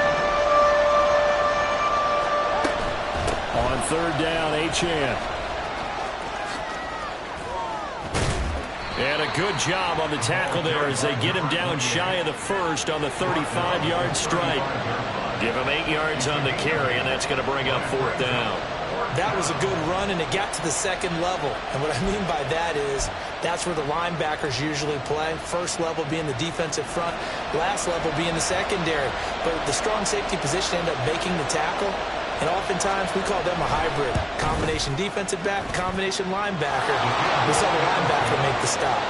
On 3rd down, Achane. And a good job on the tackle there as they get him down shy of the first on the 35-yard strike. Give him 8 yards on the carry, and that's going to bring up 4th down. That was a good run, and it got to the 2nd level. And what I mean by that is that's where the linebackers usually play. First level being the defensive front, last level being the secondary. But the strong safety position ended up making the tackle. And oftentimes we call them a hybrid. Combination defensive back, combination linebacker. We saw the linebacker make the stop.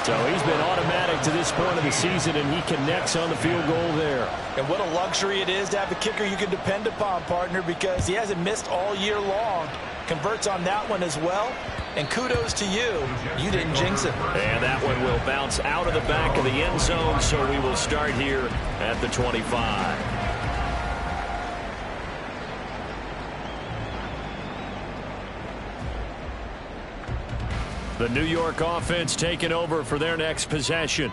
So he's been automatic to this point of the season, and he connects on the field goal there. And what a luxury it is to have a kicker you can depend upon, partner, because he hasn't missed all year long. Converts on that one as well. And kudos to you. You didn't jinx it. And that one will bounce out of the back of the end zone, so we will start here at the 25. The New York offense taking over for their next possession.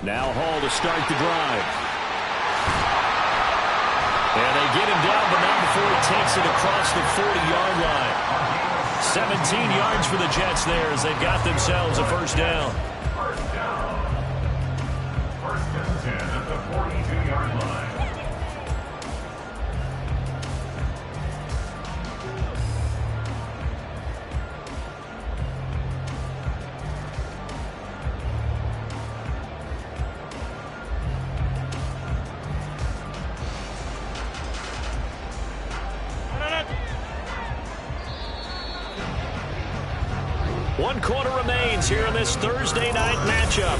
Now Hall to start the drive. And they get him down, but not before he takes it across the 40-yard line. 17 yards for the Jets there as they've got themselves a first down. First down. First and 10 at the 42-yard line. One quarter remains here in this Thursday night matchup.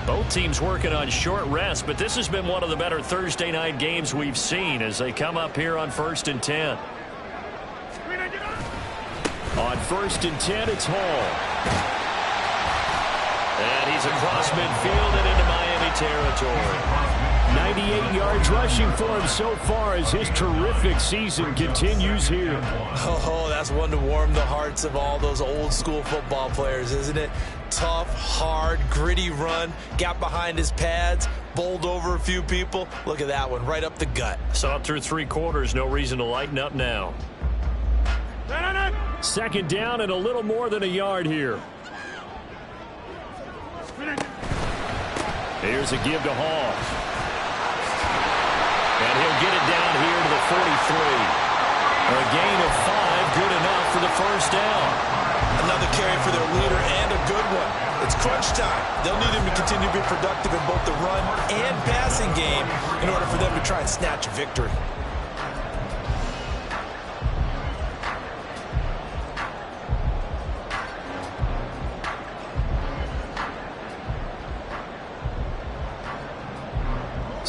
Both teams working on short rest, but this has been one of the better Thursday night games we've seen as they come up here on 1st and 10. On 1st and 10, it's Hall. And he's across midfield and into Miami territory. 98 yards rushing for him so far as his terrific season continues here. Oh, that's one to warm the hearts of all those old school football players, isn't it? Tough, hard, gritty run, got behind his pads, bowled over a few people. Look at that one, right up the gut. Saw it through 3 quarters, no reason to lighten up now. Second down and a little more than a yard here. Here's a give to Hall. And he'll get it down here to the 43. A gain of 5, good enough for the first down. Another carry for their leader and a good one. It's crunch time. They'll need him to continue to be productive in both the run and passing game in order for them to try and snatch a victory.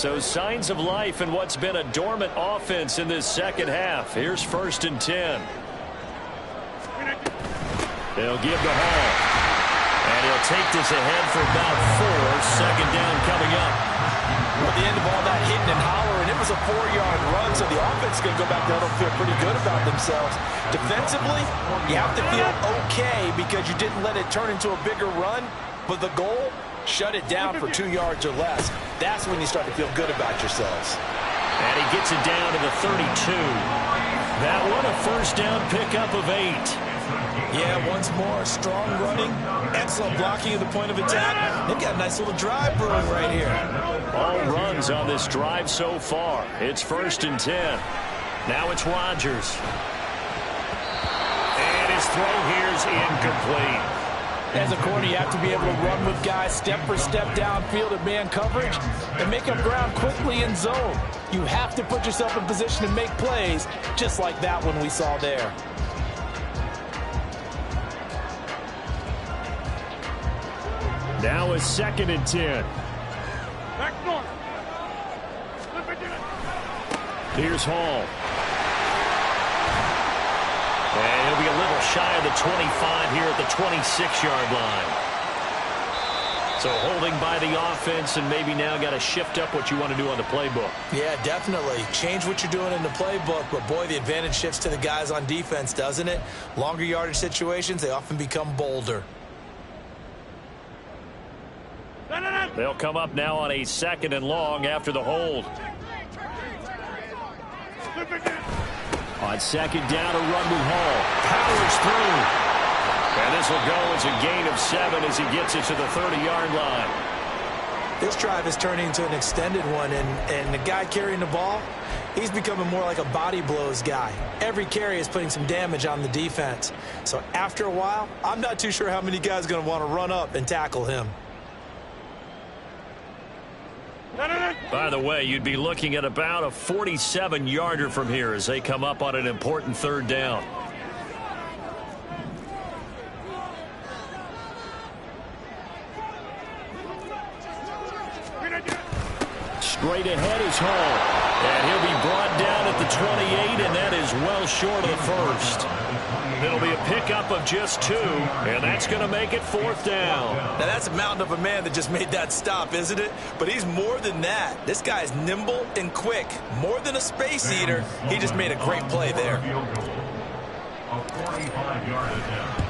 So signs of life in what's been a dormant offense in this second half. Here's 1st and 10. They'll give to Hall. And he'll take this ahead for about 4. Second down coming up. At the end of all that hitting and hollering, it was a 4-yard run, so the offense is going to go back there and feel pretty good about themselves. Defensively, you have to feel okay because you didn't let it turn into a bigger run, but the goal, shut it down for 2 yards or less. That's when you start to feel good about yourselves. And he gets it down to the 32. That one a first down pickup of 8. Yeah, once more, strong running, excellent blocking at the point of attack. They've got a nice little drive brewing right here. All runs on this drive so far. It's 1st and 10. Now it's Rodgers. And his throw here's incomplete. As a corner, you have to be able to run with guys step for step downfield at man coverage and make up ground quickly in zone. You have to put yourself in position to make plays, just like that one we saw there. Now it's 2nd and 10. Here's Hall. And he'll be a little shy of the 25 here at the 26-yard line. So holding by the offense, and maybe now got to shift up what you want to do on the playbook. Yeah, definitely. Change what you're doing in the playbook, but boy, the advantage shifts to the guys on defense, doesn't it? Longer yardage situations, they often become bolder. They'll come up now on a 2nd and long after the hold. On 2nd down, a run with Hall. Powers through. And this will go as a gain of 7 as he gets it to the 30-yard line. This drive is turning into an extended one, and the guy carrying the ball, he's becoming more like a body blows guy. Every carry is putting some damage on the defense. So after a while, I'm not too sure how many guys are going to want to run up and tackle him. By the way, you'd be looking at about a 47-yarder from here as they come up on an important third down. Straight ahead is Hall. And he'll be brought down at the 28, and that is well short of the first. It'll be a pickup of just 2, and that's going to make it 4th down. Now, that's a mountain of a man that just made that stop, isn't it? But he's more than that. This guy's nimble and quick. More than a space eater. He just made a great play there. A 45-yard attempt.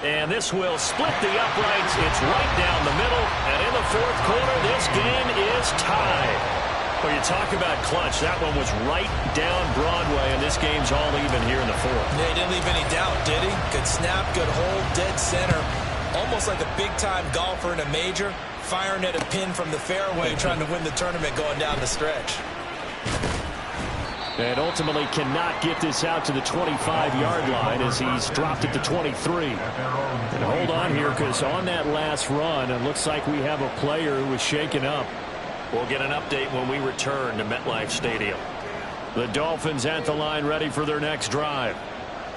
And this will split the uprights. It's right down the middle. And in the 4th quarter, this game is tied. Well, you talk about clutch. That one was right down Broadway, and this game's all even here in the 4th. Yeah, he didn't leave any doubt, did he? Good snap, good hold, dead center. Almost like a big-time golfer in a major, firing at a pin from the fairway, trying to win the tournament going down the stretch. And ultimately cannot get this out to the 25-yard line as he's dropped it to 23. And hold on here, because on that last run, it looks like we have a player who was shaken up. We'll get an update when we return to MetLife Stadium. The Dolphins at the line ready for their next drive.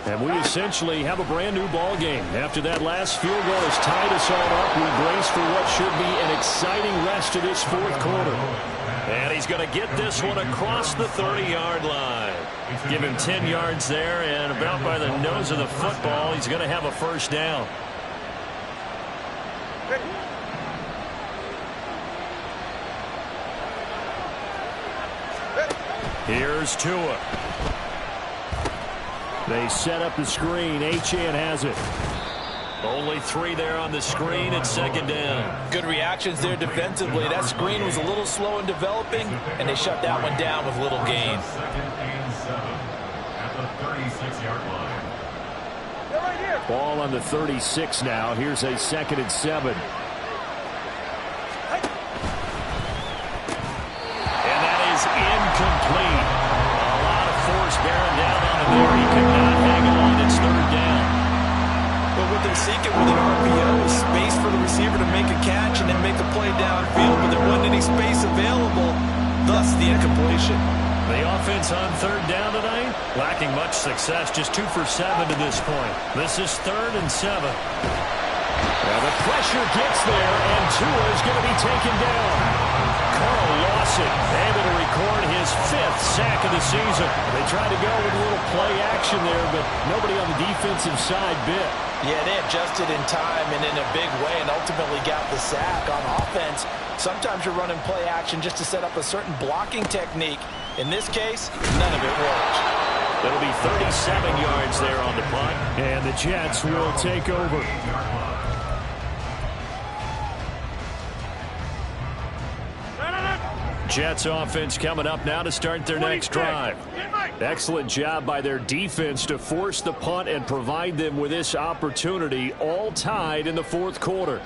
And we essentially have a brand-new ball game. After that last field goal has tied us all up, we brace for what should be an exciting rest of this 4th quarter. And he's going to get this one across the 30-yard line. Give him 10 yards there, and about by the nose of the football, he's going to have a first down. Here's Tua. They set up the screen. Achane has it. Only 3 there on the screen at 2nd down. Good reactions there defensively. That screen was a little slow in developing, and they shut that one down with little gain. 2nd and 7 at the 36-yard line. Ball on the 36 now. Here's a 2nd and 7. And that is incomplete. A lot of force bearing down on him there. He could not hang on. It's 3rd down. But what they're seeking with an RPO is space for the receiver to make a catch and then make a play downfield, but there wasn't any space available, thus the incompletion. The offense on 3rd down tonight, lacking much success, just 2 for 7 to this point. This is 3rd and 7. Now the pressure gets there, and Tua is going to be taken down. Carl Lawson able to record his 5th sack of the season. They tried to go with a little play action there, but nobody on the defensive side bit. Yeah, they adjusted in time and in a big way and ultimately got the sack. On offense, sometimes you're running play action just to set up a certain blocking technique. In this case, none of it worked. It'll be 37 yards there on the punt, and the Jets will take over. Jets offense coming up now to start their next drive. Excellent job by their defense to force the punt and provide them with this opportunity, all tied in the 4th quarter.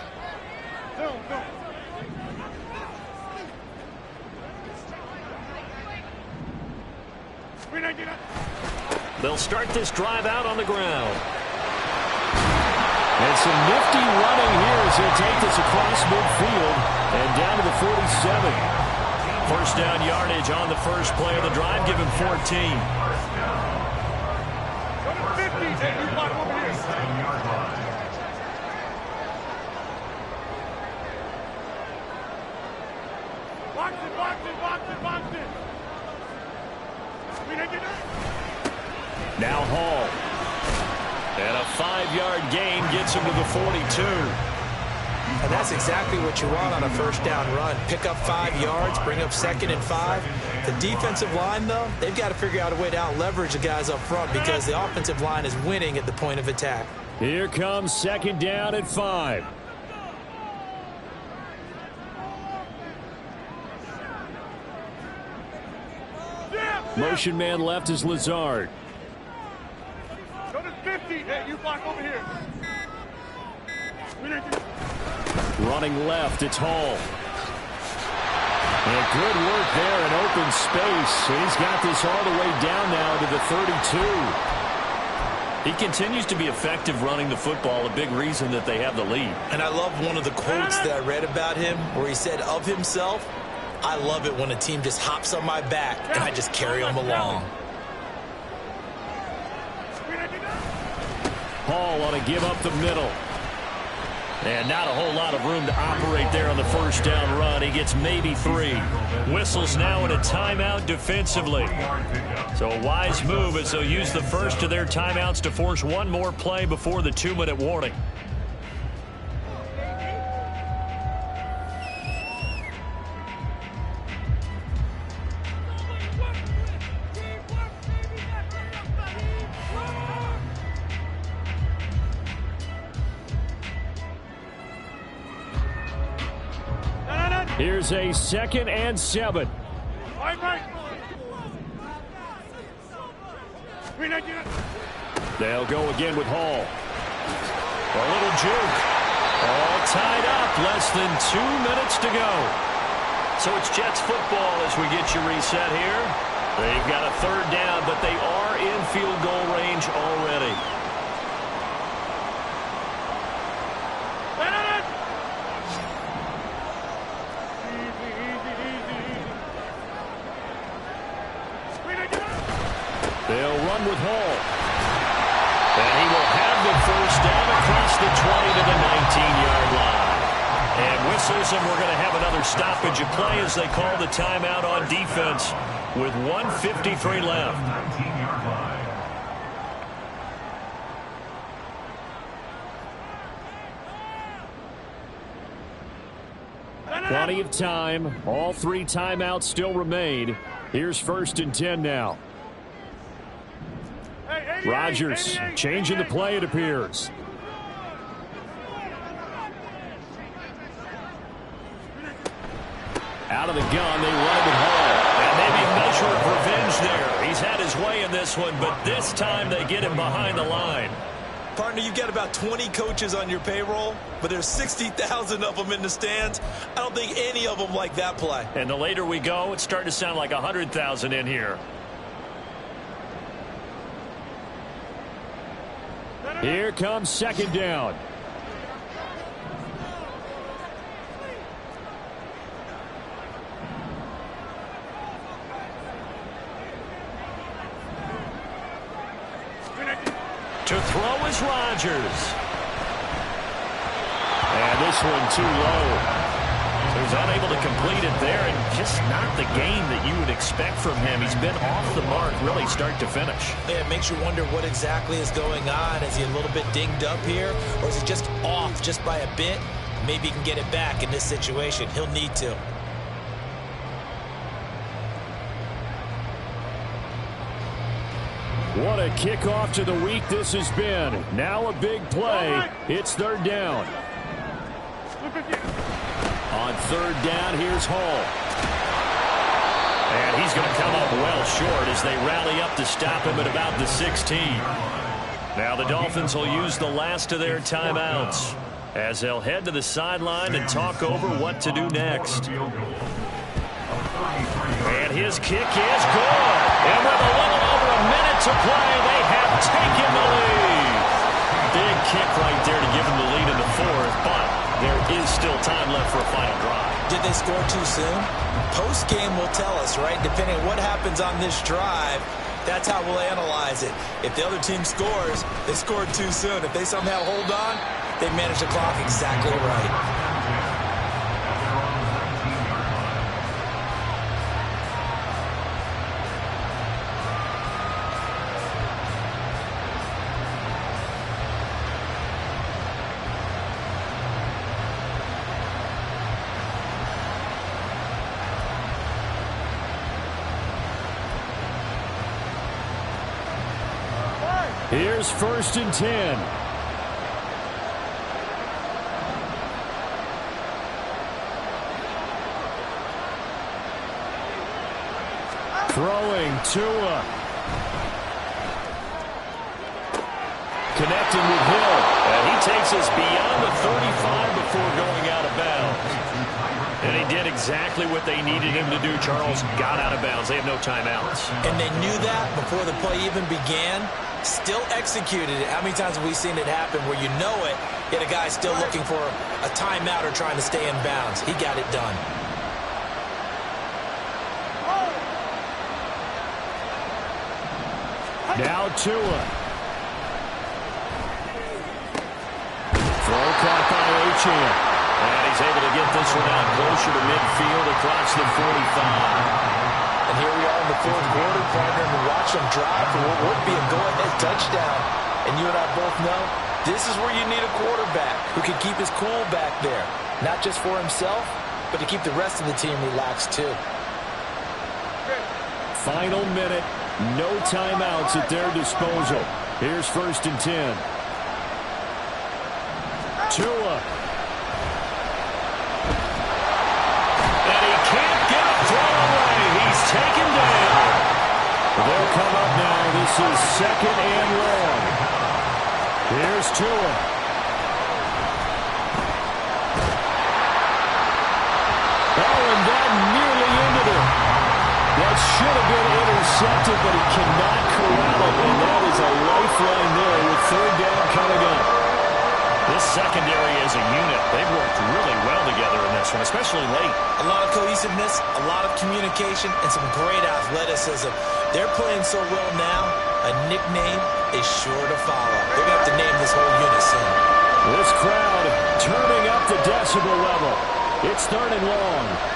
They'll start this drive out on the ground. And some nifty running here as he'll take this across midfield and down to the 47. First down yardage on the first play of the drive. Give him 14. Now Hall. And a 5-yard gain gets him to the 42. And that's exactly what you want on a first down run. Pick up 5 yards, bring up 2nd and 5. The defensive line, though, they've got to figure out a way to out-leverage the guys up front because the offensive line is winning at the point of attack. Here comes 2nd down at 5. Motion man left is Lazard. Go to 50. Hey, you block over here. Running left, it's Hall. Yeah, good work there in open space. And he's got this all the way down now to the 32. He continues to be effective running the football, a big reason that they have the lead. And I love one of the quotes that I read about him where he said of himself, I love it when a team just hops on my back and I just carry them along. Hall on a give up the middle. And not a whole lot of room to operate there on the first down run. He gets maybe 3. Whistles now in a timeout defensively. So a wise move as they'll use the first of their timeouts to force one more play before the 2-minute warning. Here's a 2nd and 7. They'll go again with Hall. A little juke. All tied up. Less than 2 minutes to go. So it's Jets football as we get you reset here. They've got a 3rd down, but they are in field goal range already. They'll run with Hall. And he will have the first down across the 20 to the 19-yard line. And whistles, and we're going to have another stoppage of play as they call the timeout on defense with 1:53 left. 19-yard line. Plenty of time. All 3 timeouts still remain. Here's 1st and 10 now. Rodgers changing the play, it appears. Out of the gun, they run it with Hall. And maybe a measure of revenge there. He's had his way in this one, but this time they get him behind the line. Partner, you got about 20 coaches on your payroll, but there's 60,000 of them in the stands. I don't think any of them like that play. And the later we go, it's starting to sound like 100,000 in here. Here comes 2nd down. To throw is Rodgers. And this one too low. So he's unable to complete it there, and just not the game that you would expect from him. He's been off the mark really start to finish. Yeah, it makes you wonder what exactly is going on. Is he a little bit dinged up here, or is he just off just by a bit? Maybe he can get it back in this situation. He'll need to. What a kickoff to the week this has been. Now a big play. It's 3rd down. On 3rd down, here's Hall. And he's going to come up well short as they rally up to stop him at about the 16. Now the Dolphins will use the last of their timeouts as they'll head to the sideline and talk over what to do next. And his kick is good. And with a little over a minute to play, they have taken the lead. Big kick right there to give them the lead in the 4th, but there is still time left for a final drive. Did they score too soon? Post-game will tell us, right? Depending on what happens on this drive, that's how we'll analyze it. If the other team scores, they scored too soon. If they somehow hold on, they manage the clock exactly right. Here's 1st and 10. Throwing Tua. Connecting with Hill. And he takes us beyond the 35 before going out of bounds. And he did exactly what they needed him to do, Charles. Got out of bounds. They have no timeouts. And they knew that before the play even began. Still executed it. How many times have we seen it happen where you know it, yet a guy still looking for a timeout or trying to stay in bounds? He got it done. Now Tua. Throw caught by Achane. And he's able to get this one out closer to midfield across the 45. And here we are in the fourth quarter, partner, and we watch them drive for what would be a go-ahead touchdown. And you and I both know this is where you need a quarterback who can keep his cool back there. Not just for himself, but to keep the rest of the team relaxed too. Final minute. No timeouts at their disposal. Here's 1st and 10. Tua. And he can't get a throw away. He's taken down. They'll come up now. This is 2nd and long. Here's Tua. Oh, and that nearly ended it. That should have been intercepted, but he cannot corral it, and that is a lifeline there with 3rd down coming up. This secondary as a unit, they've worked really well together in this one, especially late. A lot of cohesiveness, a lot of communication, and some great athleticism. They're playing so well now, a nickname is sure to follow. They're going to have to name this whole unit soon. This crowd turning up the decibel level. It's 3rd and long.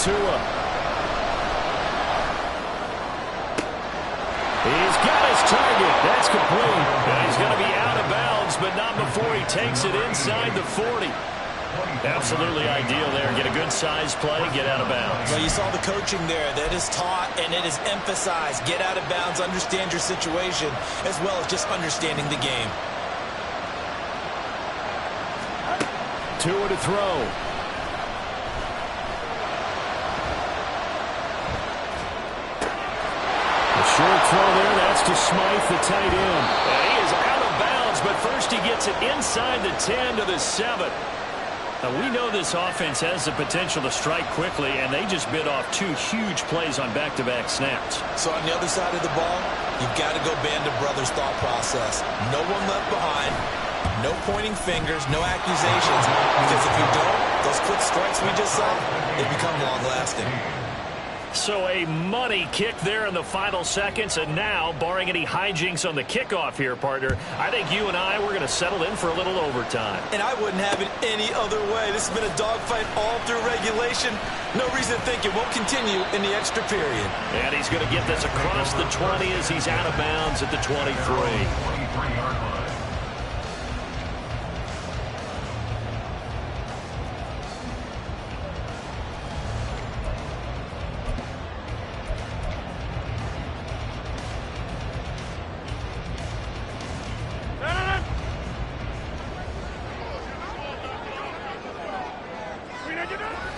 Tua. He's got his target. That's complete. And he's going to be out of bounds, but not before he takes it inside the 40. Absolutely ideal there. Get a good size play, get out of bounds. Well, you saw the coaching there. That is taught and it is emphasized. Get out of bounds, understand your situation, as well as just understanding the game. Tua to throw. Short throw there, that's to Smythe, the tight end. And he is out of bounds, but first he gets it inside the 10 to the 7. Now, we know this offense has the potential to strike quickly, and they just bit off 2 huge plays on back-to-back snaps. So on the other side of the ball, you've got to go Band of Brothers thought process. No one left behind, no pointing fingers, no accusations, because if you don't, those quick strikes we just saw, they become long-lasting. So a money kick there in the final seconds, and now, barring any hijinks on the kickoff here, partner, I think you and I, we're going to settle in for a little overtime. And I wouldn't have it any other way. This has been a dogfight all through regulation. No reason to think it won't continue in the extra period. And he's going to get this across the 20 as he's out of bounds at the 23. 23-yard line.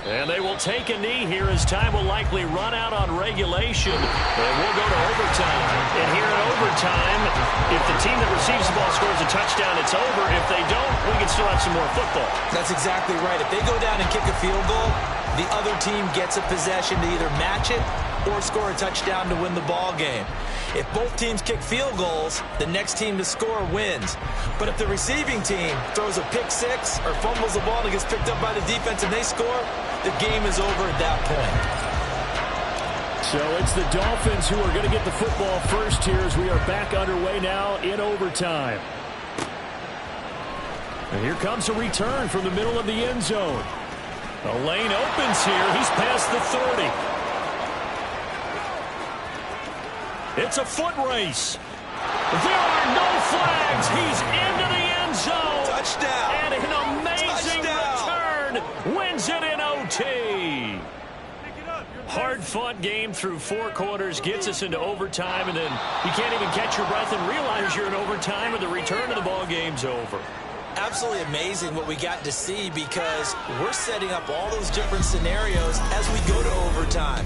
And they will take a knee here as time will likely run out on regulation. And we'll go to overtime. And here in overtime, if the team that receives the ball scores a touchdown, it's over. If they don't, we can still have some more football. That's exactly right. If they go down and kick a field goal, the other team gets a possession to either match it or score a touchdown to win the ball game. If both teams kick field goals, the next team to score wins. But if the receiving team throws a pick six or fumbles the ball and it gets picked up by the defense and they score, the game is over at that point. So it's the Dolphins who are going to get the football first here as we are back underway now in overtime. And here comes a return from the middle of the end zone. The lane opens here. He's past the 30. It's a foot race. There are no flags. He's into the end zone. Touchdown. And an amazing return. Wins it in OT. Hard-fought game through 4 quarters, gets us into overtime, and then you can't even catch your breath and realize you're in overtime, and the return of the ball game's over. Absolutely amazing what we got to see, because we're setting up all those different scenarios as we go to overtime.